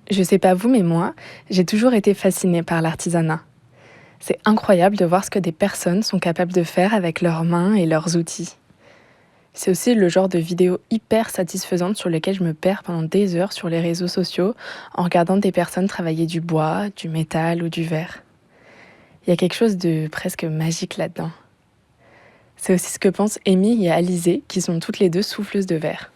Je sais pas vous, mais moi, j'ai toujours été fascinée par l'artisanat. C'est incroyable de voir ce que des personnes sont capables de faire avec leurs mains et leurs outils. C'est aussi le genre de vidéo hyper satisfaisante sur lequel je me perds pendant des heures sur les réseaux sociaux en regardant des personnes travailler du bois, du métal ou du verre. Il y a quelque chose de presque magique là-dedans. C'est aussi ce que pensent Amy et Alizée, qui sont toutes les deux souffleuses de verre.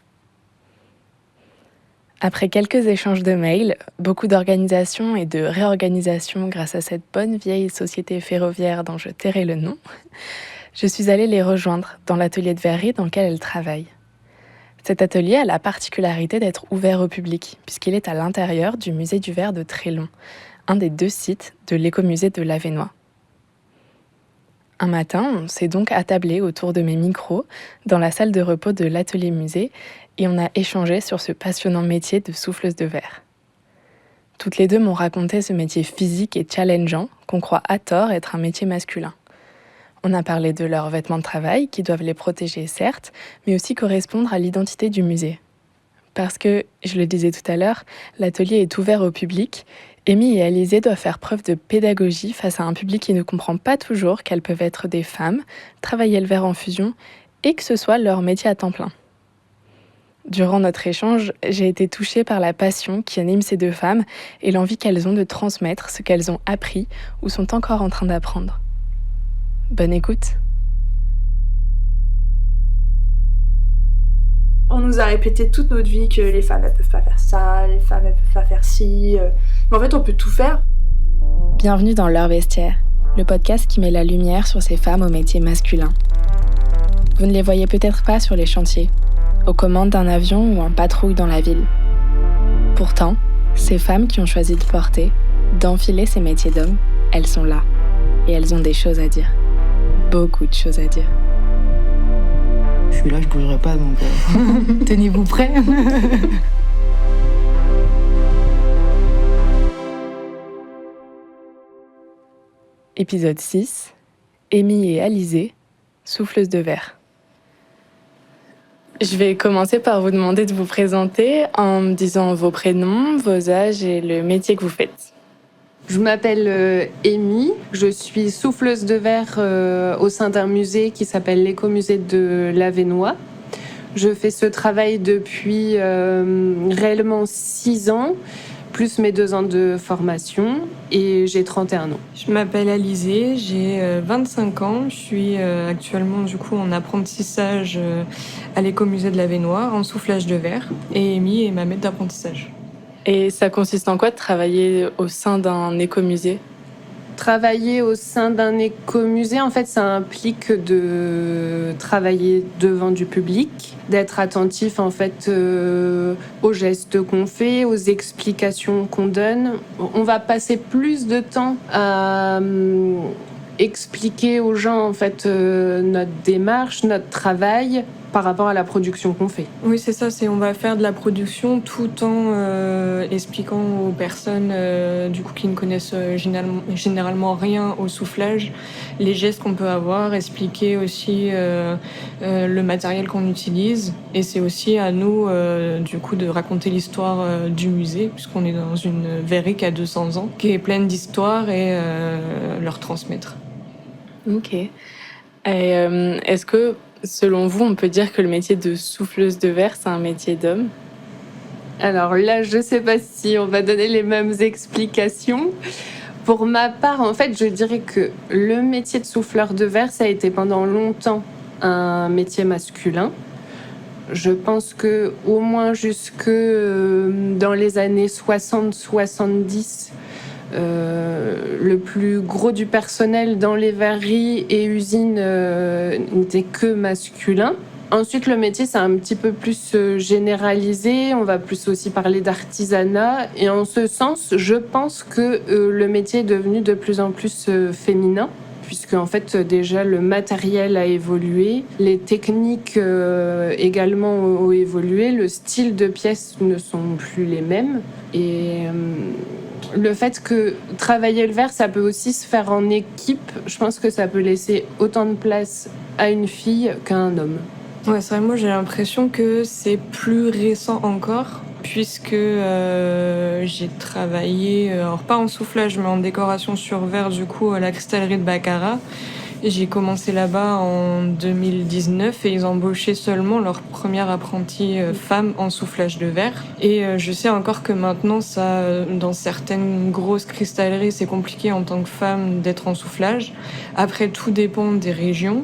Après quelques échanges de mails, beaucoup d'organisation et de réorganisation grâce à cette bonne vieille société ferroviaire dont je tairai le nom, je suis allée les rejoindre dans l'atelier de verrerie dans lequel elles travaillent. Cet atelier a la particularité d'être ouvert au public, puisqu'il est à l'intérieur du musée du verre de Trélon, un des 2 sites de l'écomusée de l'Avesnois. Un matin, on s'est donc attablé autour de mes micros dans la salle de repos de l'atelier musée et on a échangé sur ce passionnant métier de souffleuse de verre. Toutes les deux m'ont raconté ce métier physique et challengeant qu'on croit à tort être un métier masculin. On a parlé de leurs vêtements de travail qui doivent les protéger certes, mais aussi correspondre à l'identité du musée. Parce que, je le disais tout à l'heure, l'atelier est ouvert au public. Amy et Alizée doivent faire preuve de pédagogie face à un public qui ne comprend pas toujours qu'elles peuvent être des femmes, travailler le verre en fusion et que ce soit leur métier à temps plein. Durant notre échange, j'ai été touchée par la passion qui anime ces 2 femmes et l'envie qu'elles ont de transmettre ce qu'elles ont appris ou sont encore en train d'apprendre. Bonne écoute! On nous a répété toute notre vie que les femmes elles peuvent pas faire ça, les femmes elles peuvent pas faire ci. Mais en fait on peut tout faire. Bienvenue dans Leur Vestiaire, le podcast qui met la lumière sur ces femmes au métier masculin. Vous ne les voyez peut-être pas sur les chantiers, aux commandes d'un avion ou en patrouille dans la ville. Pourtant, ces femmes qui ont choisi de porter, d'enfiler ces métiers d'hommes, elles sont là. Et elles ont des choses à dire. Beaucoup de choses à dire. Je suis là, je bougerai pas, donc tenez-vous prêts. Épisode 6. Amy et Alizée, souffleuses de verre. Je vais commencer par vous demander de vous présenter en me disant vos prénoms, vos âges et le métier que vous faites. Je m'appelle Amy, je suis souffleuse de verre au sein d'un musée qui s'appelle l'écomusée de l'Avesnois. Je fais ce travail depuis réellement 6 ans, plus mes 2 ans de formation, et j'ai 31 ans. Je m'appelle Alizée, j'ai 25 ans, je suis actuellement du coup en apprentissage à l'écomusée de l'Avesnois en soufflage de verre, et Amy est ma maître d'apprentissage. Et ça consiste en quoi de travailler au sein d'un écomusée ? Travailler au sein d'un écomusée, en fait, ça implique de travailler devant du public, d'être attentif en fait aux gestes qu'on fait, aux explications qu'on donne. On va passer plus de temps à expliquer aux gens en fait notre démarche, notre travail par rapport à la production qu'on fait. Oui, c'est ça, on va faire de la production tout en expliquant aux personnes du coup qui ne connaissent généralement rien au soufflage, les gestes qu'on peut avoir, expliquer aussi le matériel qu'on utilise, et c'est aussi à nous du coup de raconter l'histoire du musée, puisqu'on est dans une verrerie qui a 200 ans, qui est pleine d'histoires, et leur transmettre. Ok. Et est-ce que, selon vous, on peut dire que le métier de souffleuse de verre, c'est un métier d'homme ? Alors là, je sais pas si on va donner les mêmes explications. Pour ma part, en fait, je dirais que le métier de souffleur de verre, ça a été pendant longtemps un métier masculin. Je pense que au moins jusque dans les années 60-70, le plus gros du personnel dans les verreries et usines n'était que masculin. Ensuite, le métier s'est un petit peu plus généralisé. On va plus aussi parler d'artisanat. Et en ce sens, je pense que le métier est devenu de plus en plus féminin, puisque en fait déjà le matériel a évolué, les techniques également ont évolué, le style de pièces ne sont plus les mêmes. Et le fait que travailler le verre, ça peut aussi se faire en équipe, je pense que ça peut laisser autant de place à une fille qu'à un homme. Ouais, c'est vrai, moi j'ai l'impression que c'est plus récent encore, puisque j'ai travaillé, alors pas en soufflage, mais en décoration sur verre, du coup, à la cristallerie de Baccarat. J'ai commencé là-bas en 2019 et ils embauchaient seulement leur première apprentie femme en soufflage de verre. Et je sais encore que maintenant, dans certaines grosses cristalleries, c'est compliqué en tant que femme d'être en soufflage. Après, tout dépend des régions,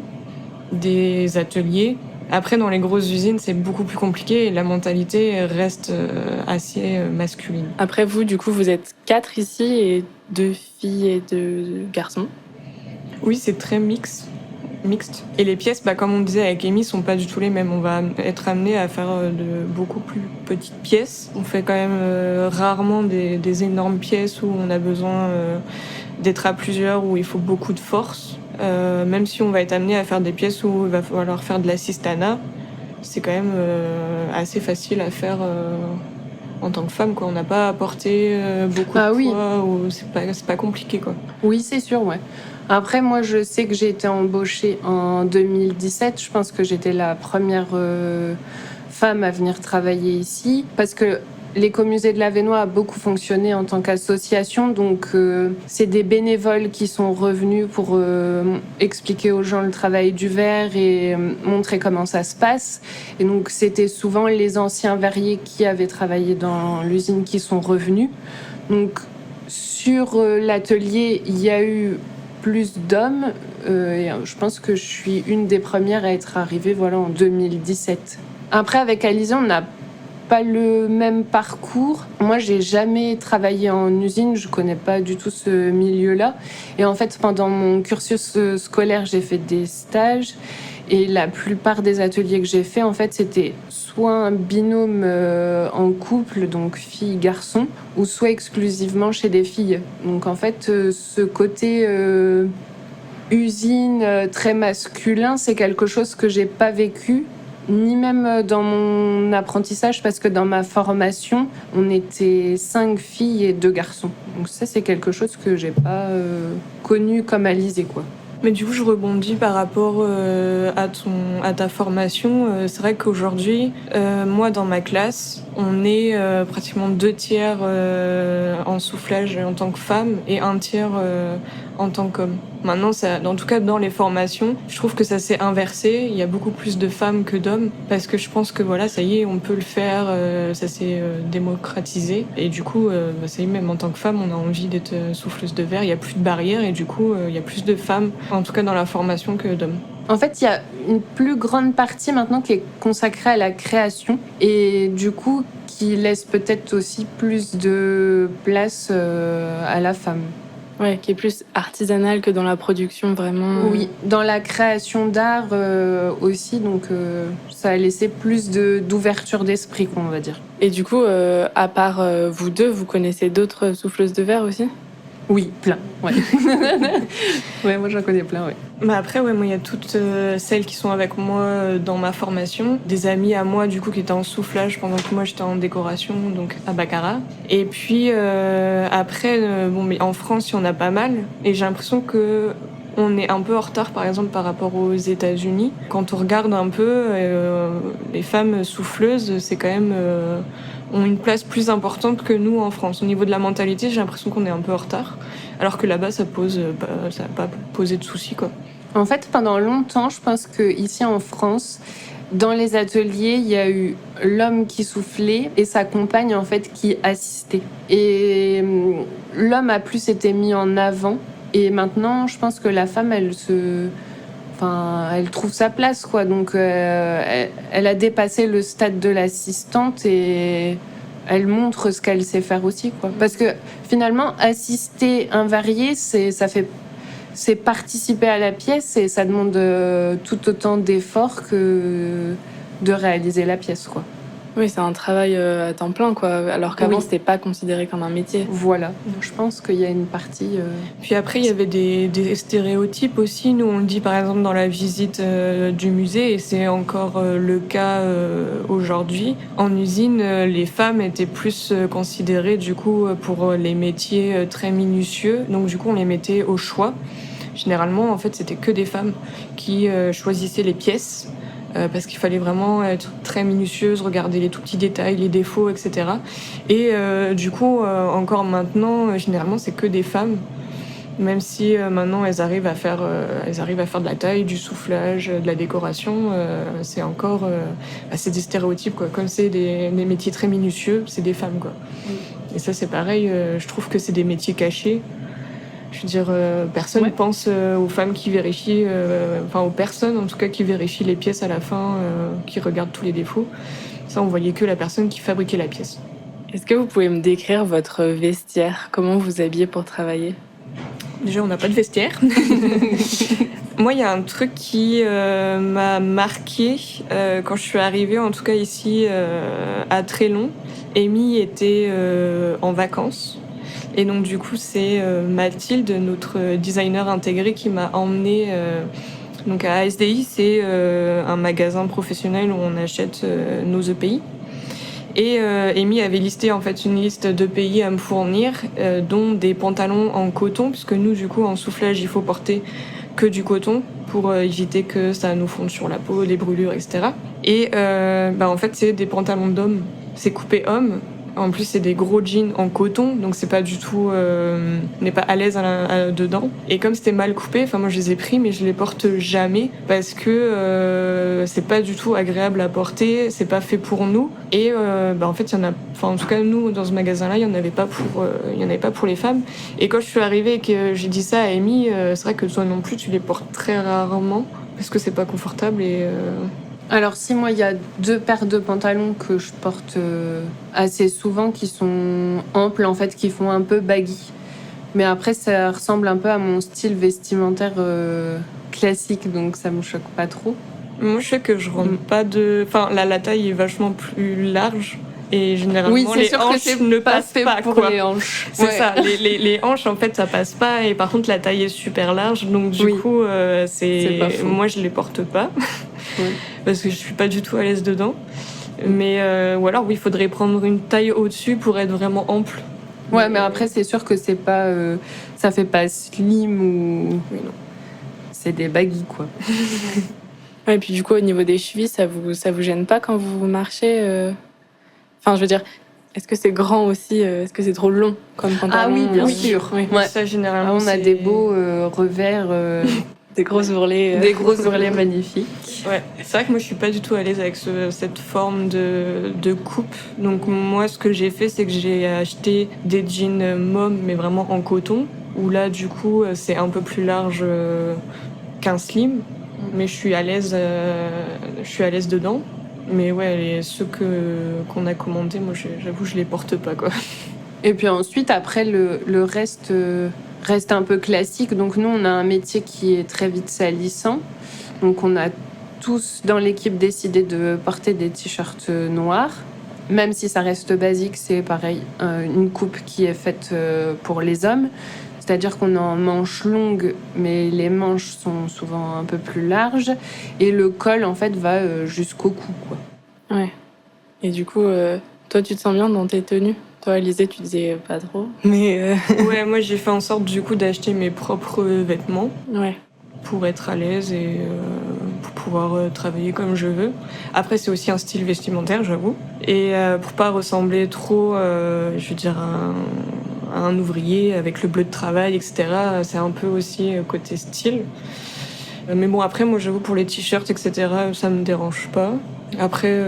des ateliers. Après, dans les grosses usines, c'est beaucoup plus compliqué et la mentalité reste assez masculine. Après vous, du coup, vous êtes 4 ici et 2 filles et 2 garçons. Oui, c'est très mixte. Et les pièces, comme on disait avec Amy, sont pas du tout les mêmes. On va être amené à faire de beaucoup plus petites pièces. On fait quand même rarement des énormes pièces où on a besoin d'être à plusieurs, où il faut beaucoup de force. Même si on va être amené à faire des pièces où il va falloir faire de l'assistana, c'est quand même assez facile à faire en tant que femme, quoi. On n'a pas à porter beaucoup de poids, ou c'est pas compliqué, quoi. Oui, c'est sûr, ouais. Après, moi, je sais que j'ai été embauchée en 2017. Je pense que j'étais la première femme à venir travailler ici. Parce que l'écomusée de l'Avesnois a beaucoup fonctionné en tant qu'association. Donc, c'est des bénévoles qui sont revenus pour expliquer aux gens le travail du verre et montrer comment ça se passe. Et donc, c'était souvent les anciens verriers qui avaient travaillé dans l'usine qui sont revenus. Donc, sur l'atelier, il y a eu plus d'hommes. Et je pense que je suis une des premières à être arrivée en 2017. Après, avec Alizée, on n'a pas le même parcours. Moi, j'ai jamais travaillé en usine, je connais pas du tout ce milieu-là. Et en fait, pendant mon cursus scolaire, j'ai fait des stages. Et la plupart des ateliers que j'ai fait, en fait, c'était soit un binôme en couple, donc fille-garçon, ou soit exclusivement chez des filles. Donc en fait, ce côté usine très masculin, c'est quelque chose que j'ai pas vécu, ni même dans mon apprentissage, parce que dans ma formation, on était 5 filles et 2 garçons. Donc ça, c'est quelque chose que j'ai pas connu comme Alizée, quoi. Mais du coup, je rebondis par rapport à ta formation. C'est vrai qu'aujourd'hui, moi, dans ma classe, on est pratiquement 2 tiers en soufflage en tant que femme et 1 tiers en tant qu'homme. Maintenant, en tout cas, dans les formations, je trouve que ça s'est inversé. Il y a beaucoup plus de femmes que d'hommes parce que je pense que ça y est, on peut le faire. Ça s'est démocratisé. Et du coup, ça y est, même en tant que femme, on a envie d'être souffleuse de verre. Il n'y a plus de barrières et du coup, il y a plus de femmes, en tout cas dans la formation, que d'hommes. En fait, il y a une plus grande partie maintenant qui est consacrée à la création et du coup, qui laisse peut-être aussi plus de place à la femme. Ouais, qui est plus artisanale que dans la production, vraiment. Oui, dans la création d'art aussi, donc ça a laissé plus d'ouverture d'esprit, on va dire. Et du coup, à part vous deux, vous connaissez d'autres souffleuses de verre aussi ? Oui, plein, ouais. Ouais, moi j'en connais plein, ouais. Après, moi, il y a toutes celles qui sont avec moi dans ma formation. Des amis à moi, du coup, qui étaient en soufflage pendant que moi, j'étais en décoration, donc à Baccarat. Et puis, après, mais en France, il y en a pas mal. Et j'ai l'impression que on est un peu en retard, par exemple, par rapport aux États-Unis. Quand on regarde un peu, les femmes souffleuses, c'est quand même... ont une place plus importante que nous en France. Au niveau de la mentalité, j'ai l'impression qu'on est un peu en retard. Alors que là-bas, ça n'a pas posé de soucis, quoi. En fait, pendant longtemps, je pense qu'ici en France, dans les ateliers, il y a eu l'homme qui soufflait et sa compagne, en fait, qui assistait. Et l'homme a plus été mis en avant. Et maintenant, je pense que la femme, elle trouve sa place, quoi. Donc, elle a dépassé le stade de l'assistante et elle montre ce qu'elle sait faire aussi, quoi. Parce que finalement, assister un verrier, c'est participer à la pièce et ça demande tout autant d'efforts que de réaliser la pièce, quoi. Oui, c'est un travail à temps plein, quoi. Alors qu'avant, c'était pas considéré comme un métier. Voilà. Donc, je pense qu'il y a une partie... Puis après, il y avait des stéréotypes aussi. Nous, on le dit par exemple dans la visite du musée, et c'est encore le cas aujourd'hui. En usine, les femmes étaient plus considérées, du coup, pour les métiers très minutieux. Donc, du coup, on les mettait au choix. Généralement, en fait, c'était que des femmes qui choisissaient les pièces. parce qu'il fallait vraiment être très minutieuse, regarder les tout petits détails, les défauts, etc. Et du coup, encore maintenant, généralement, c'est que des femmes. Même si maintenant elles arrivent à faire de la taille, du soufflage, de la décoration, c'est encore c'est des stéréotypes quoi. Comme c'est des métiers très minutieux, c'est des femmes quoi. Et ça c'est pareil, je trouve que c'est des métiers cachés. Je veux dire, personne ne pense aux femmes qui vérifient, aux personnes en tout cas qui vérifient les pièces à la fin, qui regardent tous les défauts. Ça on voyait que la personne qui fabriquait la pièce. Est-ce que vous pouvez me décrire votre vestiaire? Comment vous vous habillez pour travailler? Déjà, on n'a pas de vestiaire. Moi, il y a un truc qui m'a marqué quand je suis arrivée, en tout cas ici à Trélon. Amy était en vacances. Et donc, du coup, c'est Mathilde, notre designer intégré, qui m'a emmenée donc à ASDI. C'est un magasin professionnel où on achète nos EPI. Et Amy avait listé en fait une liste de pays à me fournir, dont des pantalons en coton, puisque nous du coup en soufflage il faut porter que du coton pour éviter que ça nous fonde sur la peau, les brûlures, etc. Et en fait c'est des pantalons d'hommes, c'est coupé homme. En plus, c'est des gros jeans en coton, donc c'est pas du tout, on n'est pas à l'aise dedans. Et comme c'était mal coupé, moi je les ai pris, mais je les porte jamais parce que c'est pas du tout agréable à porter, c'est pas fait pour nous. Et en fait, il y en a, en tout cas nous dans ce magasin-là, il y en avait pas pour les femmes. Et quand je suis arrivée et que j'ai dit ça à Amy, c'est vrai que toi non plus, tu les portes très rarement parce que c'est pas confortable et Alors si moi il y a 2 paires de pantalons que je porte assez souvent qui sont amples en fait, qui font un peu baggy. Mais après ça ressemble un peu à mon style vestimentaire classique, donc ça me choque pas trop. Moi je sais que je rentre pas de... la taille est vachement plus large. Et généralement, oui, les hanches ne passent pas. Pour quoi. Les hanches. C'est ça, les hanches, en fait, ça passe pas. Et par contre, la taille est super large. Donc, du coup, moi, je les porte pas. Ouais. Parce que je suis pas du tout à l'aise dedans. Mais, ou alors, oui, il faudrait prendre une taille au-dessus pour être vraiment ample. Ouais, mais après, c'est sûr que c'est pas... ça fait pas slim ou... Oui, non. C'est des baggy, quoi. Ouais, et puis du coup, au niveau des chevilles, ça vous gêne pas quand vous marchez Enfin, je veux dire, est-ce que c'est grand aussi Est-ce que c'est trop long comme pantalon? Ah oui, bien sûr. Oui. Ouais. Ça, généralement, on a des beaux revers, des grosses ourlets. des gros ourlets magnifiques. Ouais, c'est vrai que moi je suis pas du tout à l'aise avec cette forme de coupe. Donc moi ce que j'ai fait c'est que j'ai acheté des jeans mom mais vraiment en coton où là du coup c'est un peu plus large qu'un slim mais je suis à l'aise dedans. Mais ouais, ceux qu'on a commandés, moi j'avoue je les porte pas quoi. Et puis ensuite après le reste reste un peu classique. Donc nous on a un métier qui est très vite salissant. Donc on a tous dans l'équipe décidé de porter des t-shirts noirs. Même si ça reste basique, c'est pareil, une coupe qui est faite pour les hommes. C'est-à-dire qu'on est en manches longues, mais les manches sont souvent un peu plus larges. Et le col, en fait, va jusqu'au cou, quoi. Ouais. Et du coup, toi, tu te sens bien dans tes tenues? Toi, Alizée, tu disais pas trop. Mais Ouais, moi j'ai fait en sorte du coup d'acheter mes propres vêtements. Ouais. Pour être à l'aise et pour pouvoir travailler comme je veux. Après, c'est aussi un style vestimentaire, j'avoue. Et pour pas ressembler trop, je veux dire, à un ouvrier avec le bleu de travail, etc. C'est un peu aussi côté style. Mais bon, après, moi, j'avoue, pour les t-shirts, etc., ça me dérange pas. Après,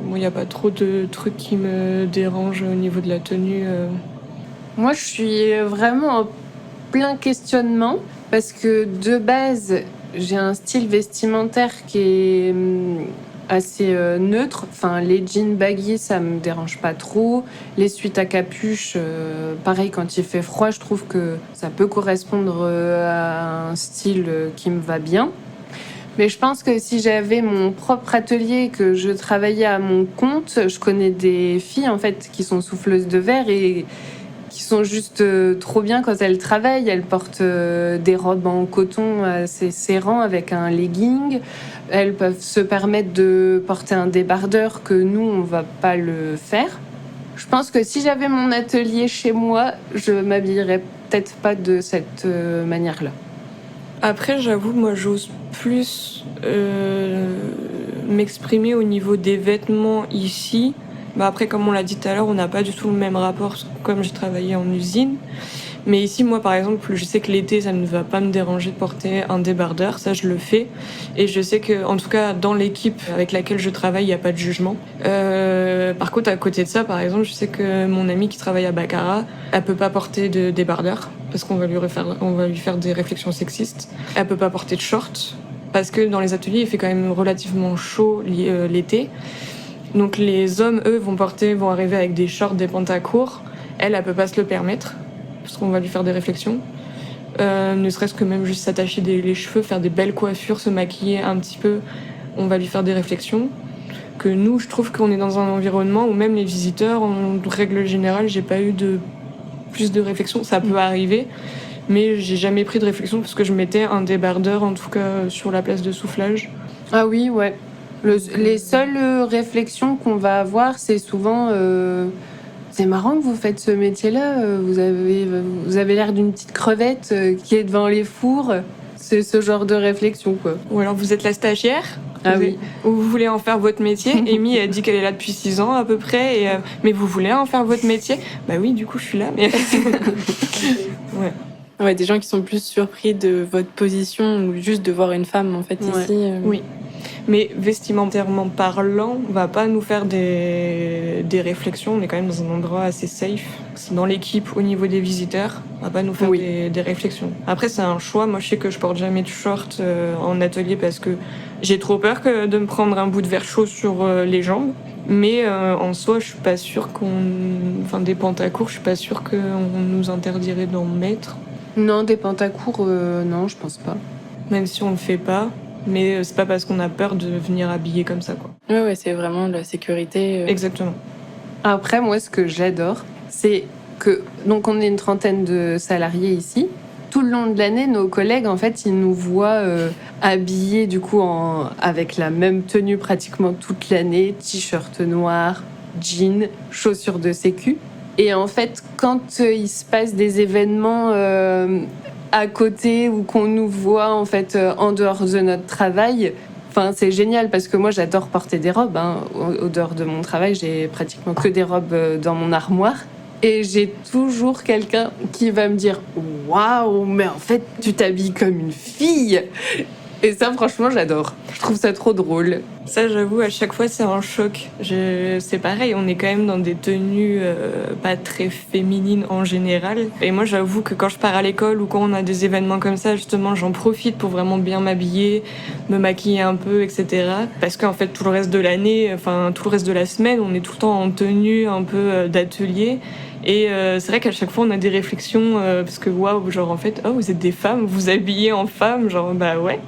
moi, il n'y a pas trop de trucs qui me dérangent au niveau de la tenue. Moi, je suis vraiment en plein questionnement. Parce que de base, j'ai un style vestimentaire qui est assez neutre. Enfin, les jeans baggy, ça me dérange pas trop. Les suites à capuche, pareil, quand il fait froid, je trouve que ça peut correspondre à un style qui me va bien. Mais je pense que si j'avais mon propre atelier et que je travaillais à mon compte, je connais des filles en fait qui sont souffleuses de verre et qui sont juste trop bien quand elles travaillent. Elles portent des robes en coton assez serrant avec un legging. Elles peuvent se permettre de porter un débardeur que nous, on va pas le faire. Je pense que si j'avais mon atelier chez moi, je m'habillerais peut-être pas de cette manière-là. Après, j'avoue, moi, j'ose plus m'exprimer au niveau des vêtements ici. Après, comme on l'a dit tout à l'heure, on n'a pas du tout le même rapport, comme j'ai travaillé en usine. Mais ici, moi, par exemple, je sais que l'été, ça ne va pas me déranger de porter un débardeur. Ça, je le fais. Et je sais que, en tout cas, dans l'équipe avec laquelle je travaille, il n'y a pas de jugement. Par contre, à côté de ça, par exemple, je sais que mon amie qui travaille à Baccarat, elle peut pas porter de débardeur parce qu'on va lui faire des réflexions sexistes. Elle peut pas porter de short parce que dans les ateliers, il fait quand même relativement chaud l'été. Donc les hommes, eux, vont arriver avec des shorts, des pantacourts. Elle peut pas se le permettre parce qu'on va lui faire des réflexions. Ne serait-ce que même juste s'attacher les cheveux, faire des belles coiffures, se maquiller un petit peu, on va lui faire des réflexions. Que nous, je trouve qu'on est dans un environnement où même les visiteurs, en règle générale, j'ai pas eu plus de réflexions. Ça peut arriver, mais j'ai jamais pris de réflexion parce que je mettais un débardeur, en tout cas sur la place de soufflage. Ah oui, ouais. Les seules réflexions qu'on va avoir, c'est souvent... C'est marrant que vous faites ce métier-là. Vous avez l'air d'une petite crevette qui est devant les fours. C'est ce genre de réflexion, quoi. Ou alors vous êtes la stagiaire. Ou vous voulez en faire votre métier. Amy a dit qu'elle est là depuis 6 ans à peu près. Mais vous voulez en faire votre métier? Bah oui, du coup, je suis là. Mais... Ouais, des gens qui sont plus surpris de votre position ou juste de voir une femme, en fait, ici. Oui. Mais vestimentairement parlant, on va pas nous faire des réflexions. On est quand même dans un endroit assez safe. C'est dans l'équipe, au niveau des visiteurs, on va pas nous faire des réflexions. Après, c'est un choix. Moi, je sais que je porte jamais de short en atelier parce que j'ai trop peur de me prendre un bout de verre chaud sur les jambes. Mais en soi, je suis pas sûre des pantacourts, je suis pas sûre qu'on nous interdirait d'en mettre. Non, des pantacourts, non, je pense pas. Même si on le fait pas. Mais c'est pas parce qu'on a peur de venir habiller comme ça, quoi. Ouais, c'est vraiment la sécurité. Exactement. Après, moi, ce que j'adore, c'est que... Donc, on est une trentaine de salariés ici. Tout le long de l'année, nos collègues, en fait, ils nous voient habillés, du coup, avec la même tenue pratiquement toute l'année. T-shirt noir, jean, chaussures de sécu. Et en fait, quand il se passe des événements... à côté ou qu'on nous voit en fait en dehors de notre travail, c'est génial parce que moi j'adore porter des robes. Au dehors de mon travail, j'ai pratiquement que des robes dans mon armoire et j'ai toujours quelqu'un qui va me dire waouh, mais en fait tu t'habilles comme une fille. Et ça, franchement, j'adore. Je trouve ça trop drôle. Ça, j'avoue, à chaque fois, c'est un choc. C'est pareil, on est quand même dans des tenues pas très féminines en général. Et moi, j'avoue que quand je pars à l'école ou quand on a des événements comme ça, justement, j'en profite pour vraiment bien m'habiller, me maquiller un peu, etc. Parce qu'en fait, tout le reste de l'année, tout le reste de la semaine, on est tout le temps en tenue un peu d'atelier. Et c'est vrai qu'à chaque fois, on a des réflexions, parce que waouh, genre en fait, oh, vous êtes des femmes, vous vous habillez en femme, genre bah ouais.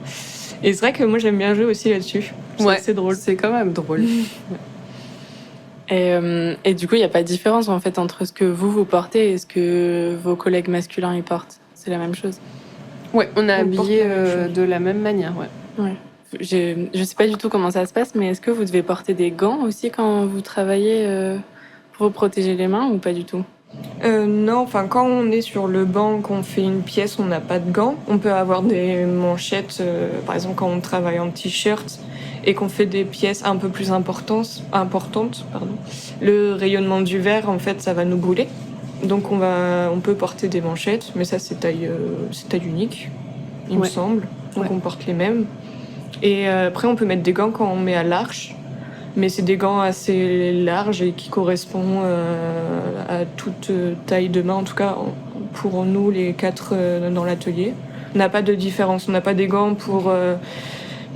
Et c'est vrai que moi, j'aime bien jouer aussi là-dessus. C'est drôle. C'est quand même drôle. Et du coup, il n'y a pas de différence en fait entre ce que vous portez et ce que vos collègues masculins y portent. C'est la même chose. Ouais, on est habillés de la même manière, ouais. Je sais pas du tout comment ça se passe, mais est-ce que vous devez porter des gants aussi quand vous travaillez pour vous protéger les mains ou pas du tout? Non, quand on est sur le banc, qu'on fait une pièce, on n'a pas de gants. On peut avoir des manchettes, par exemple quand on travaille en t-shirt et qu'on fait des pièces un peu plus importantes, le rayonnement du verre, en fait, ça va nous brûler. Donc on peut porter des manchettes, mais ça c'est taille unique, il me semble. Donc on porte les mêmes. Et après on peut mettre des gants quand on met à l'arche. Mais c'est des gants assez larges et qui correspondent à toute taille de main, en tout cas pour nous les 4 dans l'atelier. On n'a pas de différence, on n'a pas des gants pour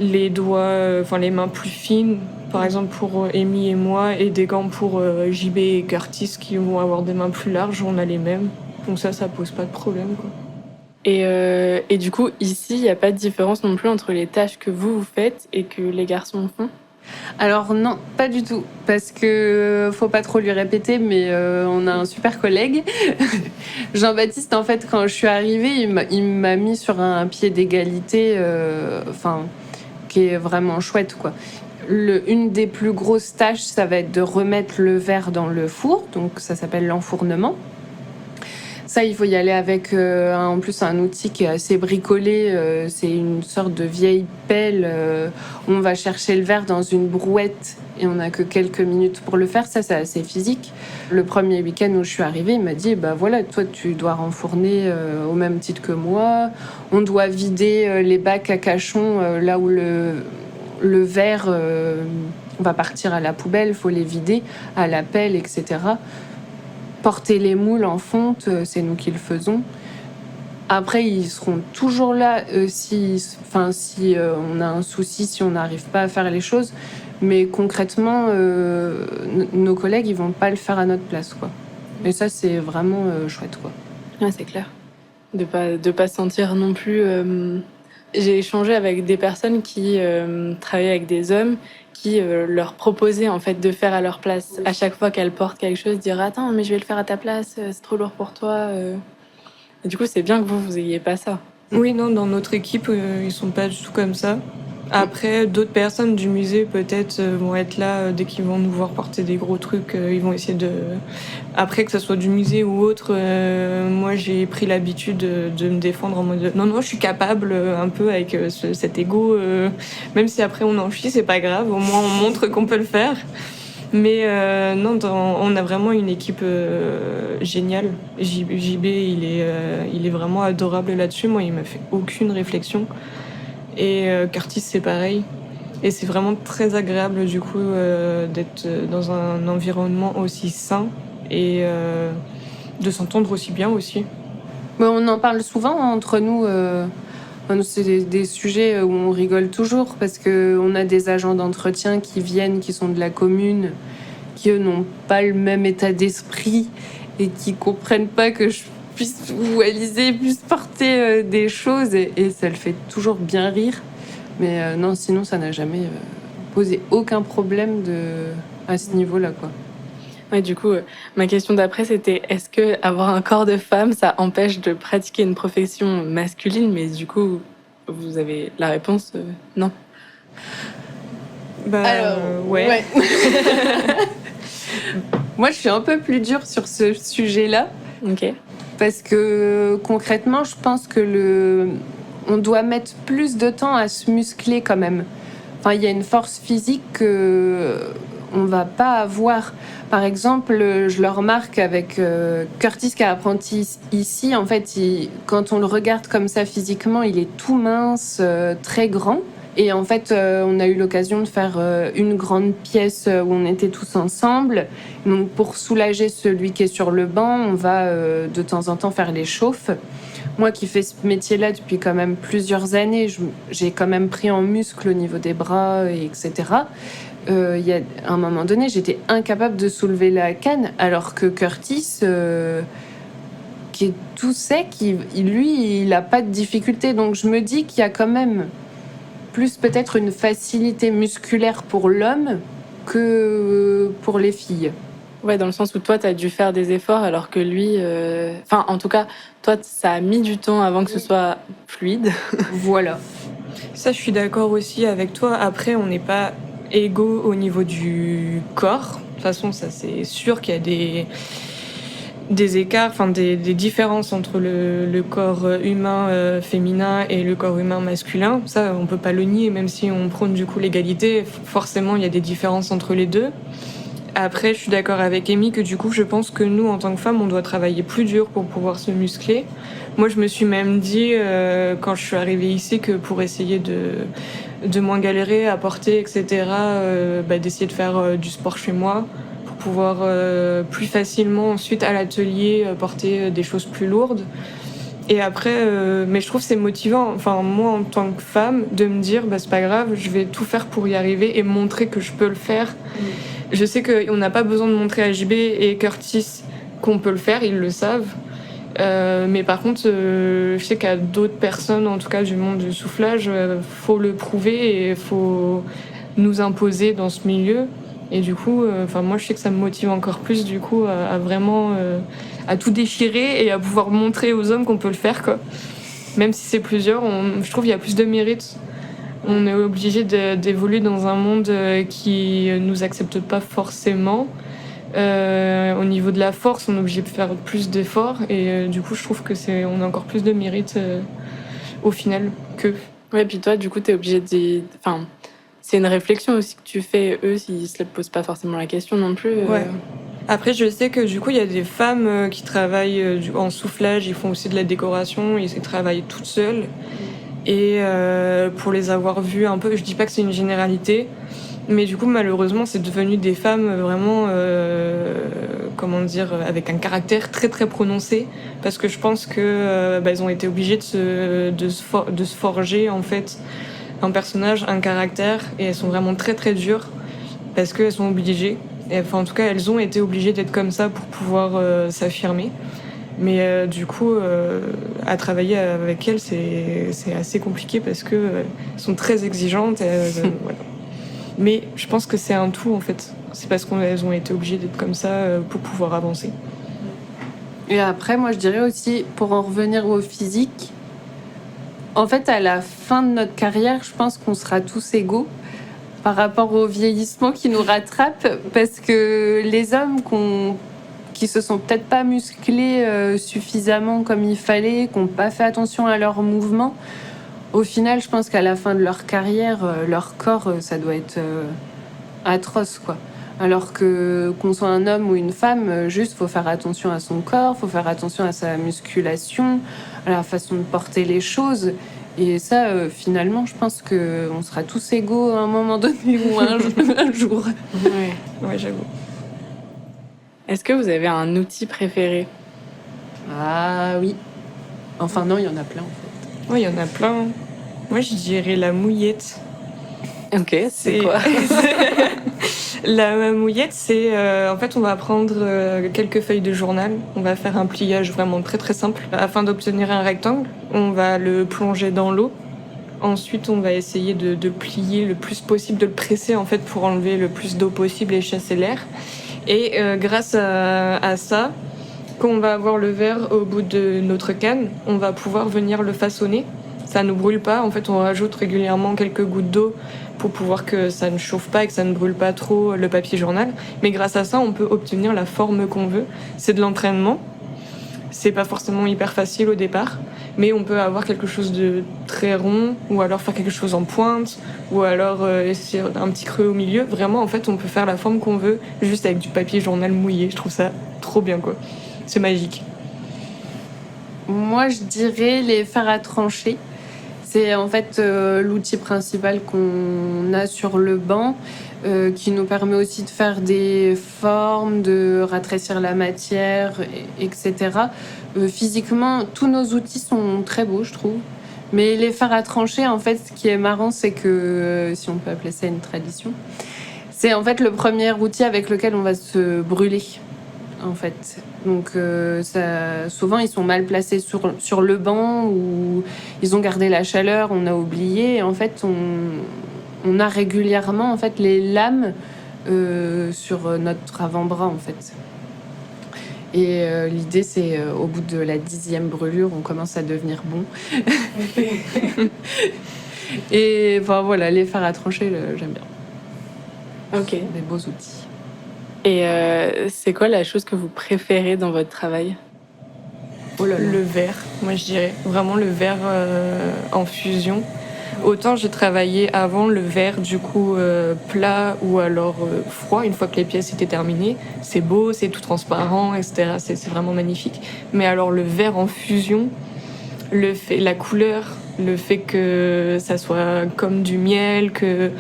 les doigts, les mains plus fines, par exemple pour Amy et moi, et des gants pour JB et Curtis qui vont avoir des mains plus larges, on a les mêmes. Donc ça pose pas de problème, quoi. Et du coup, ici, il n'y a pas de différence non plus entre les tâches que vous faites et que les garçons font? Alors non, pas du tout, parce que faut pas trop lui répéter, mais on a un super collègue. Jean-Baptiste, en fait, quand je suis arrivée, il m'a mis sur un pied d'égalité, qui est vraiment chouette, quoi. Une des plus grosses tâches, ça va être de remettre le verre dans le four, donc ça s'appelle l'enfournement. Ça, il faut y aller avec en plus un outil qui est assez bricolé. C'est une sorte de vieille pelle où on va chercher le verre dans une brouette et on n'a que quelques minutes pour le faire. Ça, c'est assez physique. Le premier week-end où je suis arrivée, il m'a dit voilà, toi, tu dois renfourner au même titre que moi. On doit vider les bacs à cachon là où le verre va partir à la poubelle. Il faut les vider à la pelle, etc. Porter les moules en fonte, c'est nous qui le faisons. Après, ils seront toujours là si on a un souci, si on n'arrive pas à faire les choses. Mais concrètement, nos collègues, ils vont pas le faire à notre place, quoi. Et ça, c'est vraiment chouette, quoi. Ouais, c'est clair. De pas se sentir non plus... J'ai échangé avec des personnes qui travaillaient avec des hommes qui leur proposaient en fait de faire à leur place. À chaque fois qu'elles portent quelque chose, dire attends mais je vais le faire à ta place, c'est trop lourd pour toi. Et du coup c'est bien que vous ayez pas ça. Oui, non, dans notre équipe, ils sont pas du tout comme ça. Après, d'autres personnes du musée peut-être vont être là dès qu'ils vont nous voir porter des gros trucs. Ils vont essayer de... Après, que ce soit du musée ou autre, moi j'ai pris l'habitude de me défendre en mode non, je suis capable un peu avec cet ego. Même si après on en chie, c'est pas grave. Au moins on montre qu'on peut le faire. Mais non, on a vraiment une équipe géniale. JB, il est vraiment adorable là-dessus. Moi, il m'a fait aucune réflexion. Et Curtis, c'est pareil. Et c'est vraiment très agréable, du coup, d'être dans un environnement aussi sain et de s'entendre aussi bien aussi. On en parle souvent entre nous. C'est des sujets où on rigole toujours parce qu'on a des agents d'entretien qui viennent, qui sont de la commune, qui, eux, n'ont pas le même état d'esprit et qui comprennent pas que je puisse, ou Alizée puisse porter des choses et ça le fait toujours bien rire. Mais non, sinon, ça n'a jamais posé aucun problème à ce niveau-là, quoi. Ouais, du coup, ma question d'après, c'était est-ce que avoir un corps de femme, ça empêche de pratiquer une profession masculine? Mais du coup, vous avez la réponse non. Alors, ouais. Moi, je suis un peu plus dure sur ce sujet-là. Ok. Parce que concrètement, je pense que on doit mettre plus de temps à se muscler quand même. Enfin, il y a une force physique qu'on va pas avoir. Par exemple, je le remarque avec Curtis qui est apprenti ici. En fait, quand on le regarde comme ça physiquement, il est tout mince, très grand. Et en fait, on a eu l'occasion de faire une grande pièce où on était tous ensemble. Donc, pour soulager celui qui est sur le banc, on va de temps en temps faire les chauffes. Moi qui fais ce métier-là depuis quand même plusieurs années, j'ai quand même pris en muscle au niveau des bras, etc. Il y a un moment donné, j'étais incapable de soulever la canne, alors que Curtis, qui est tout sec, lui, il n'a pas de difficulté. Donc je me dis qu'il y a quand même plus peut-être une facilité musculaire pour l'homme que pour les filles. Ouais, dans le sens où toi, tu as dû faire des efforts alors que lui... Enfin, en tout cas, toi, ça a mis du temps avant que ce soit fluide. Voilà. Ça, je suis d'accord aussi avec toi. Après, on n'est pas égaux au niveau du corps. De toute façon, ça, c'est sûr qu'il y a des écarts, enfin des différences entre le corps humain féminin et le corps humain masculin. Ça, on peut pas le nier, même si on prône du coup l'égalité. Forcément, il y a des différences entre les deux. Après, je suis d'accord avec Amy que du coup, je pense que nous, en tant que femmes, on doit travailler plus dur pour pouvoir se muscler. Moi, je me suis même dit, quand je suis arrivée ici, que pour essayer de moins galérer à porter, etc., d'essayer de faire du sport chez moi, pour pouvoir plus facilement, ensuite, à l'atelier, porter des choses plus lourdes. Et après, mais je trouve que c'est motivant, enfin, moi, en tant que femme, de me dire, c'est pas grave, je vais tout faire pour y arriver et montrer que je peux le faire. Je sais qu'on n'a pas besoin de montrer à JB et Curtis qu'on peut le faire, ils le savent. Mais par contre, je sais qu'à d'autres personnes, en tout cas du monde du soufflage, faut le prouver et il faut nous imposer dans ce milieu. Et du coup, moi, je sais que ça me motive encore plus, du coup, à vraiment à tout déchirer et à pouvoir montrer aux hommes qu'on peut le faire, quoi. Même si c'est plusieurs, je trouve qu'il y a plus de mérite. On est obligé d'évoluer dans un monde qui nous accepte pas forcément. Au niveau de la force, on est obligé de faire plus d'efforts et du coup, je trouve que on a encore plus de mérite au final que. Ouais, puis toi, du coup, t'es obligé de... Enfin, c'est une réflexion aussi que tu fais. Eux, ils se posent pas forcément la question non plus. Ouais. Après, je sais que du coup, il y a des femmes qui travaillent en soufflage, ils font aussi de la décoration, ils travaillent toutes seules. Et pour les avoir vues un peu, je dis pas que c'est une généralité, mais du coup, malheureusement, c'est devenu des femmes vraiment, comment dire, avec un caractère très très prononcé, parce que je pense que elles ont été obligées de se forger en fait un personnage, un caractère, et elles sont vraiment très très dures parce qu'elles sont obligées. Et, enfin, en tout cas, elles ont été obligées d'être comme ça pour pouvoir s'affirmer. Mais du coup, à travailler avec elles, c'est assez compliqué parce que elles sont très exigeantes. Voilà. Mais je pense que c'est un tout en fait. C'est parce qu'elles ont été obligées d'être comme ça pour pouvoir avancer. Et après, moi, je dirais aussi, pour en revenir au physique, en fait, à la fin de notre carrière, je pense qu'on sera tous égaux par rapport au vieillissement qui nous rattrape, parce que les hommes qui se sont peut-être pas musclés suffisamment comme il fallait, qui n'ont pas fait attention à leurs mouvements, au final, je pense qu'à la fin de leur carrière, leur corps, ça doit être atroce, quoi. Alors qu'on soit un homme ou une femme, juste faut faire attention à son corps, faut faire attention à sa musculation, à la façon de porter les choses. Et ça, finalement, je pense qu'on sera tous égaux à un moment donné ou un jour. Ouais, j'avoue. Est-ce que vous avez un outil préféré? Ah oui. Enfin non, il y en a plein en fait. Oui, il y en a plein. Moi, je dirais la mouillette. Ok, c'est quoi? La mouillette, c'est en fait on va prendre quelques feuilles de journal, on va faire un pliage vraiment très très simple. Afin d'obtenir un rectangle, on va le plonger dans l'eau. Ensuite, on va essayer de plier le plus possible, de le presser en fait pour enlever le plus d'eau possible et chasser l'air. Et grâce à ça, quand on va avoir le verre au bout de notre canne, on va pouvoir venir le façonner. Ça ne brûle pas, en fait on rajoute régulièrement quelques gouttes d'eau pour pouvoir que ça ne chauffe pas et que ça ne brûle pas trop le papier journal. Mais grâce à ça, on peut obtenir la forme qu'on veut. C'est de l'entraînement. C'est pas forcément hyper facile au départ, mais on peut avoir quelque chose de très rond, ou alors faire quelque chose en pointe, ou alors essayer un petit creux au milieu. Vraiment, en fait, on peut faire la forme qu'on veut, juste avec du papier journal mouillé. Je trouve ça trop bien, quoi. C'est magique. Moi, je dirais les fers à trancher. C'est en fait l'outil principal qu'on a sur le banc, qui nous permet aussi de faire des formes, de rétrécir la matière, etc. Physiquement, tous nos outils sont très beaux, je trouve. Mais les fers à trancher, en fait, ce qui est marrant, c'est que, si on peut appeler ça une tradition, c'est en fait le premier outil avec lequel on va se brûler. En fait. Donc souvent ils sont mal placés sur le banc ou ils ont gardé la chaleur, on a oublié. Et en fait on a régulièrement en fait les lames sur notre avant-bras en fait. Et l'idée c'est au bout de la 10e brûlure on commence à devenir bon. Et enfin voilà, les fers à trancher j'aime bien. Ok. Des beaux outils. Et c'est quoi la chose que vous préférez dans votre travail? Oh là là. Le verre, moi je dirais. Vraiment le verre en fusion. Autant j'ai travaillé avant le verre du coup plat ou alors froid, une fois que les pièces étaient terminées. C'est beau, c'est tout transparent, etc. C'est vraiment magnifique. Mais alors le verre en fusion, la couleur, le fait que ça soit comme du miel, que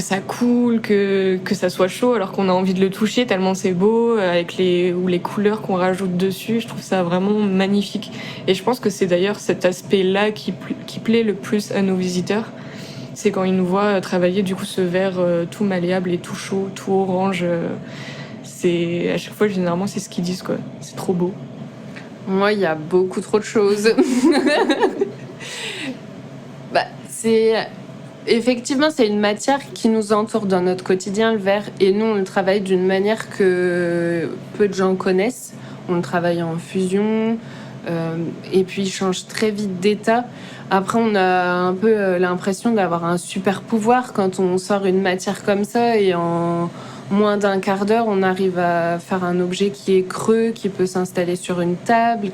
ça coule, que ça soit chaud alors qu'on a envie de le toucher tellement c'est beau, avec les couleurs qu'on rajoute dessus, je trouve ça vraiment magnifique. Et je pense que c'est d'ailleurs cet aspect-là qui plaît le plus à nos visiteurs. C'est quand ils nous voient travailler du coup ce verre tout malléable et tout chaud, tout orange. C'est à chaque fois généralement c'est ce qu'ils disent quoi. C'est trop beau. Moi, il y a beaucoup trop de choses. Effectivement, c'est une matière qui nous entoure dans notre quotidien, le verre. Et nous, on le travaille d'une manière que peu de gens connaissent. On le travaille en fusion. Et puis, il change très vite d'état. Après, on a un peu l'impression d'avoir un super pouvoir quand on sort une matière comme ça. Et en moins d'un quart d'heure, on arrive à faire un objet qui est creux, qui peut s'installer sur une table,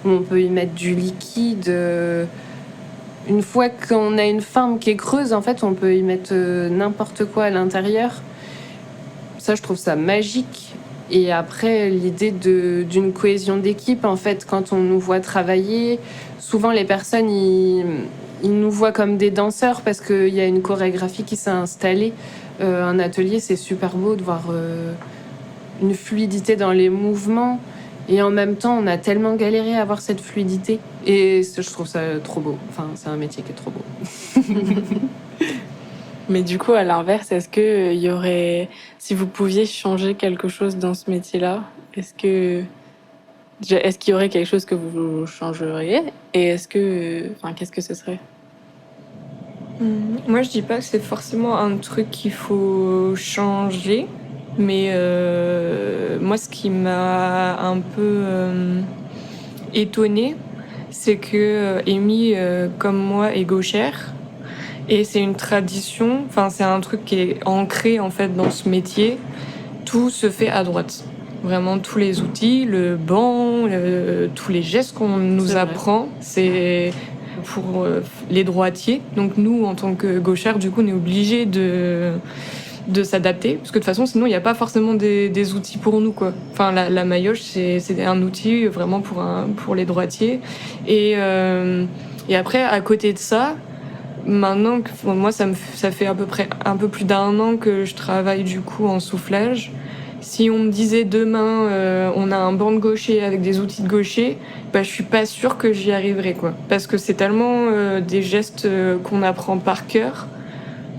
où on peut y mettre du liquide. Une fois qu'on a une forme qui est creuse, en fait, on peut y mettre n'importe quoi à l'intérieur. Ça, je trouve ça magique. Et après, l'idée d'une cohésion d'équipe, en fait, quand on nous voit travailler, souvent les personnes, ils nous voient comme des danseurs parce qu'il y a une chorégraphie qui s'est installée. Un atelier, c'est super beau de voir une fluidité dans les mouvements. Et en même temps, on a tellement galéré à avoir cette fluidité. Et je trouve ça trop beau. Enfin, c'est un métier qui est trop beau. Mais du coup, à l'inverse, est-ce que il y aurait, si vous pouviez changer quelque chose dans ce métier-là, est-ce qu'il y aurait quelque chose que vous changeriez? Et qu'est-ce que ce serait? Moi, je dis pas que c'est forcément un truc qu'il faut changer, mais moi, ce qui m'a un peu étonnée, c'est que Amy, comme moi, est gauchère. Et c'est une tradition, enfin c'est un truc qui est ancré en fait dans ce métier. Tout se fait à droite. Vraiment tous les outils, le banc, tous les gestes qu'on nous apprend, c'est pour les droitiers. Donc nous, en tant que gauchères, du coup, on est obligés de s'adapter. Parce que de toute façon, sinon, il n'y a pas forcément des outils pour nous, quoi. Enfin, la maillotche, c'est un outil vraiment pour les droitiers. Et après, à côté de ça, maintenant, moi, ça fait à peu près un peu plus d'un an que je travaille du coup en soufflage. Si on me disait demain, on a un banc de gaucher avec des outils de gaucher, je suis pas sûre que j'y arriverai, quoi. Parce que c'est tellement des gestes qu'on apprend par cœur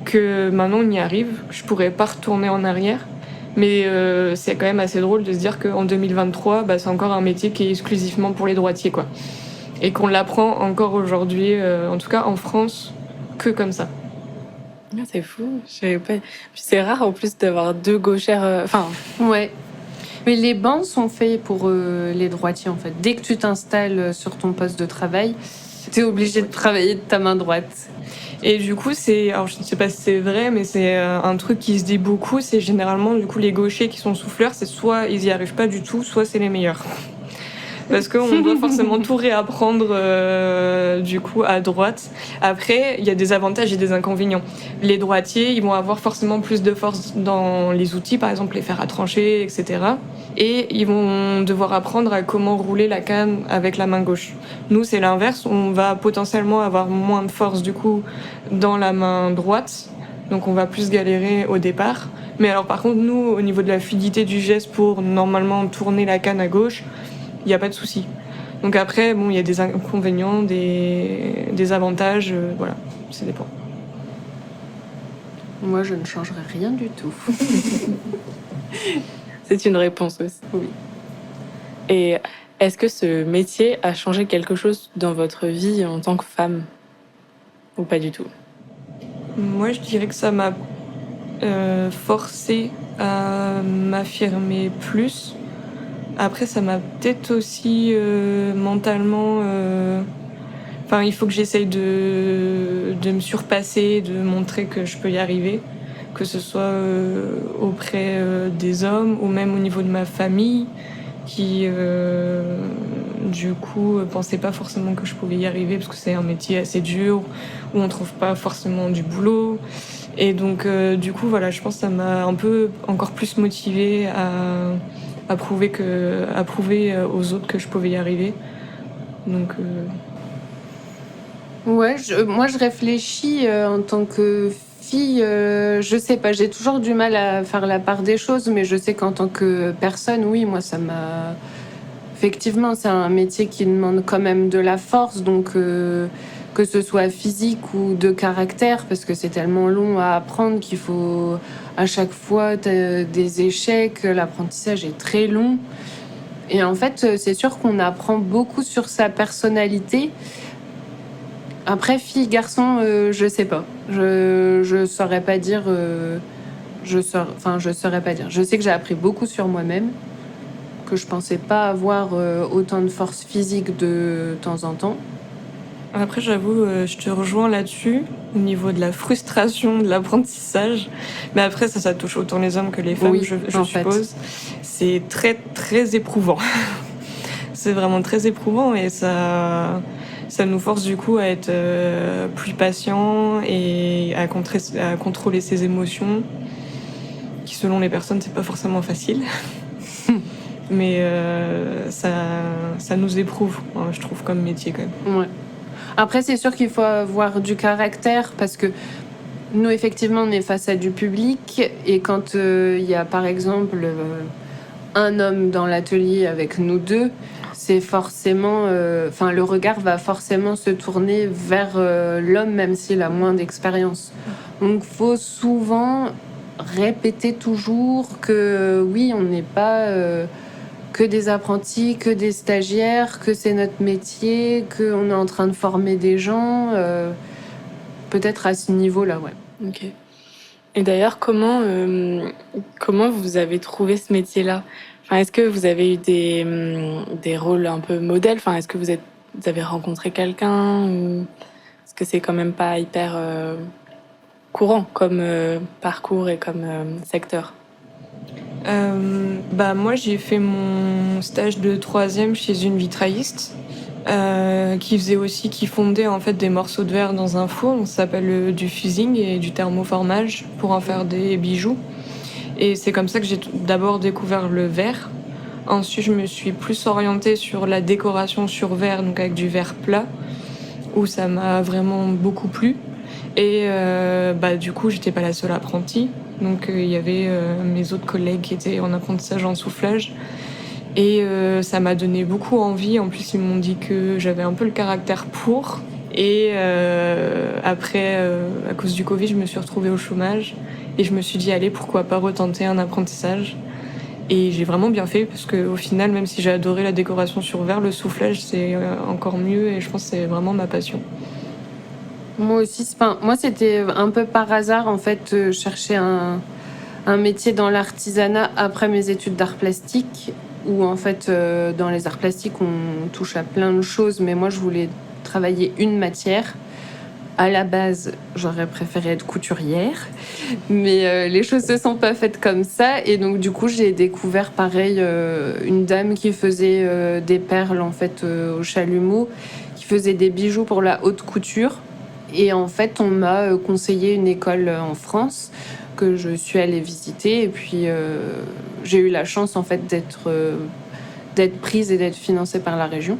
que maintenant on y arrive. Je pourrais pas retourner en arrière. Mais c'est quand même assez drôle de se dire qu'en 2023, c'est encore un métier qui est exclusivement pour les droitiers, quoi. Et qu'on l'apprend encore aujourd'hui, en tout cas en France, que comme ça. C'est fou. Je savais pas. C'est rare en plus d'avoir deux gauchères. Ouais. Mais les bancs sont faits pour les droitiers en fait. Dès que tu t'installes sur ton poste de travail, t'es obligé de travailler de ta main droite. Et du coup, alors je ne sais pas si c'est vrai, mais c'est un truc qui se dit beaucoup. C'est généralement du coup les gauchers qui sont souffleurs, c'est soit ils y arrivent pas du tout, soit c'est les meilleurs. Parce qu'on doit forcément tout réapprendre du coup à droite. Après, il y a des avantages et des inconvénients. Les droitiers, ils vont avoir forcément plus de force dans les outils, par exemple les fers à trancher, etc. Et ils vont devoir apprendre à comment rouler la canne avec la main gauche. Nous, c'est l'inverse. On va potentiellement avoir moins de force du coup dans la main droite. Donc on va plus galérer au départ. Mais alors par contre, nous, au niveau de la fluidité du geste pour normalement tourner la canne à gauche, il n'y a pas de souci. Donc après, il y a des inconvénients, des avantages, voilà, ça dépend. Moi, je ne changerai rien du tout. C'est une réponse aussi. Oui. Et est-ce que ce métier a changé quelque chose dans votre vie en tant que femme? Ou pas du tout? Moi, je dirais que ça m'a forcée à m'affirmer plus. Après, ça m'a peut-être aussi mentalement... il faut que j'essaye de me surpasser, de montrer que je peux y arriver, que ce soit auprès des hommes ou même au niveau de ma famille, qui, du coup, pensaient pas forcément que je pouvais y arriver, parce que c'est un métier assez dur, où on trouve pas forcément du boulot. Et donc, du coup, voilà, je pense que ça m'a un peu encore plus motivée à prouver aux autres que je pouvais y arriver. Donc ouais, moi je réfléchis en tant que fille, je sais pas, j'ai toujours du mal à faire la part des choses, mais je sais qu'en tant que personne, oui, moi ça m'a... Effectivement, c'est un métier qui demande quand même de la force, donc que ce soit physique ou de caractère, parce que c'est tellement long à apprendre qu'il faut à chaque fois des échecs, l'apprentissage est très long. Et en fait, c'est sûr qu'on apprend beaucoup sur sa personnalité. Après, fille, garçon, je sais pas. Je saurais pas dire. Je saurais pas dire. Je sais que j'ai appris beaucoup sur moi-même, que je pensais pas avoir autant de force physique de temps en temps. Après, j'avoue, je te rejoins là-dessus, au niveau de la frustration de l'apprentissage. Mais après, ça touche autant les hommes que les femmes, Oui, je en suppose. C'est très, très éprouvant. C'est vraiment très éprouvant et ça nous force du coup à être plus patient et à contrôler ses émotions, qui selon les personnes, c'est pas forcément facile. Mais ça nous éprouve, hein, je trouve, comme métier quand même. Ouais. Après, c'est sûr qu'il faut avoir du caractère parce que nous, effectivement, on est face à du public et quand il y a, par exemple, un homme dans l'atelier avec nous deux, c'est forcément... le regard va forcément se tourner vers l'homme, même s'il a moins d'expérience. Donc, il faut souvent répéter toujours que, oui, on n'est pas... que des apprentis, que des stagiaires, que c'est notre métier, qu'on est en train de former des gens, peut-être à ce niveau-là, ouais. Ok. Et d'ailleurs, comment vous avez trouvé ce métier-là ? Enfin, est-ce que vous avez eu des rôles un peu modèles ? Enfin, est-ce que vous avez rencontré quelqu'un ou est-ce que c'est quand même pas hyper courant comme parcours et comme secteur ? Moi, j'ai fait mon stage de 3e chez une vitrailliste qui fondait en fait des morceaux de verre dans un four. Ça s'appelle du fusing et du thermoformage pour en faire des bijoux. Et c'est comme ça que j'ai d'abord découvert le verre. Ensuite, je me suis plus orientée sur la décoration sur verre, donc avec du verre plat, où ça m'a vraiment beaucoup plu. Et du coup, j'étais pas la seule apprentie. Donc il y avait mes autres collègues qui étaient en apprentissage en soufflage. Et ça m'a donné beaucoup envie. En plus, ils m'ont dit que j'avais un peu le caractère pour. Et après, à cause du Covid, je me suis retrouvée au chômage. Et je me suis dit, allez, pourquoi pas retenter un apprentissage. Et j'ai vraiment bien fait, parce qu'au final, même si j'ai adoré la décoration sur verre, le soufflage, c'est encore mieux. Et je pense que c'est vraiment ma passion. Moi aussi, moi c'était un peu par hasard en fait, je cherchais un métier dans l'artisanat après mes études d'art plastique, où en fait dans les arts plastiques on touche à plein de choses, mais moi je voulais travailler une matière. À la base, j'aurais préféré être couturière, mais les choses se sont pas faites comme ça, et donc du coup j'ai découvert pareil une dame qui faisait des perles en fait au chalumeau, qui faisait des bijoux pour la haute couture. Et en fait, on m'a conseillé une école en France que je suis allée visiter. Et puis, j'ai eu la chance en fait d'être prise et d'être financée par la région.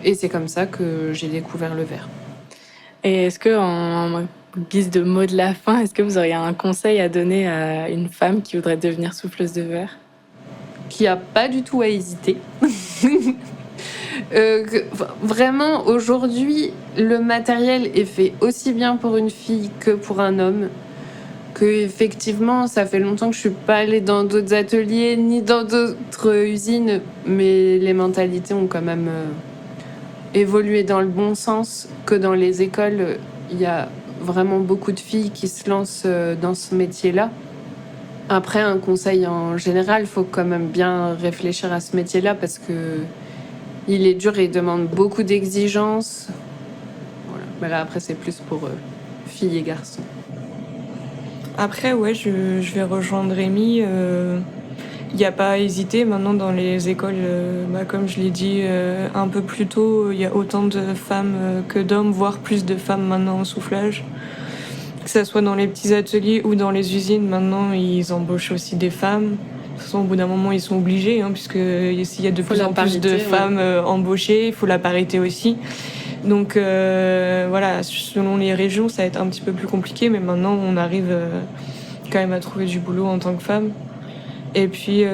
Et c'est comme ça que j'ai découvert le verre. Et est-ce que, en guise de mot de la fin, est-ce que vous auriez un conseil à donner à une femme qui voudrait devenir souffleuse de verre ? Qui a pas du tout à hésiter. Vraiment, aujourd'hui, le matériel est fait aussi bien pour une fille que pour un homme. Que effectivement, ça fait longtemps que je suis pas allée dans d'autres ateliers ni dans d'autres usines, mais les mentalités ont quand même évolué dans le bon sens. Que dans les écoles, il y a vraiment beaucoup de filles qui se lancent dans ce métier-là. Après, un conseil en général, il faut quand même bien réfléchir à ce métier-là parce que il est dur et il demande beaucoup d'exigences. Voilà. Mais là, après, c'est plus pour filles et garçons. Après, ouais, je vais rejoindre Rémi. Il n'y a pas à hésiter. Maintenant, dans les écoles, comme je l'ai dit un peu plus tôt, il y a autant de femmes que d'hommes, voire plus de femmes maintenant en soufflage. Que ce soit dans les petits ateliers ou dans les usines, maintenant, ils embauchent aussi des femmes. De toute façon, au bout d'un moment, ils sont obligés, puisque s'il y a de plus en plus de femmes embauchées, il faut la parité aussi. Donc selon les régions, ça va être un petit peu plus compliqué, mais maintenant, on arrive quand même à trouver du boulot en tant que femme. Et puis,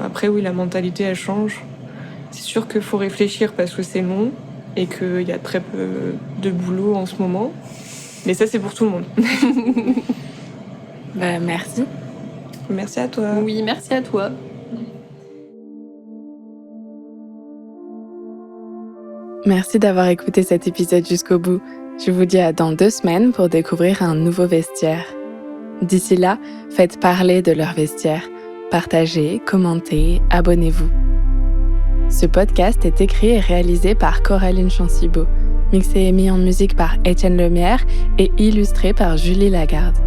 après, oui, la mentalité, elle change. C'est sûr qu'il faut réfléchir parce que c'est long et qu'il y a très peu de boulot en ce moment. Mais ça, c'est pour tout le monde. Merci. Merci à toi. Oui, merci à toi. Merci d'avoir écouté cet épisode jusqu'au bout. Je vous dis à dans 2 semaines pour découvrir un nouveau vestiaire. D'ici là, faites parler de leur vestiaire. Partagez, commentez, abonnez-vous. Ce podcast est écrit et réalisé par Coraline Chancibaud. mixé et mis en musique par Étienne Lemierre et illustré par Julie Lagarde.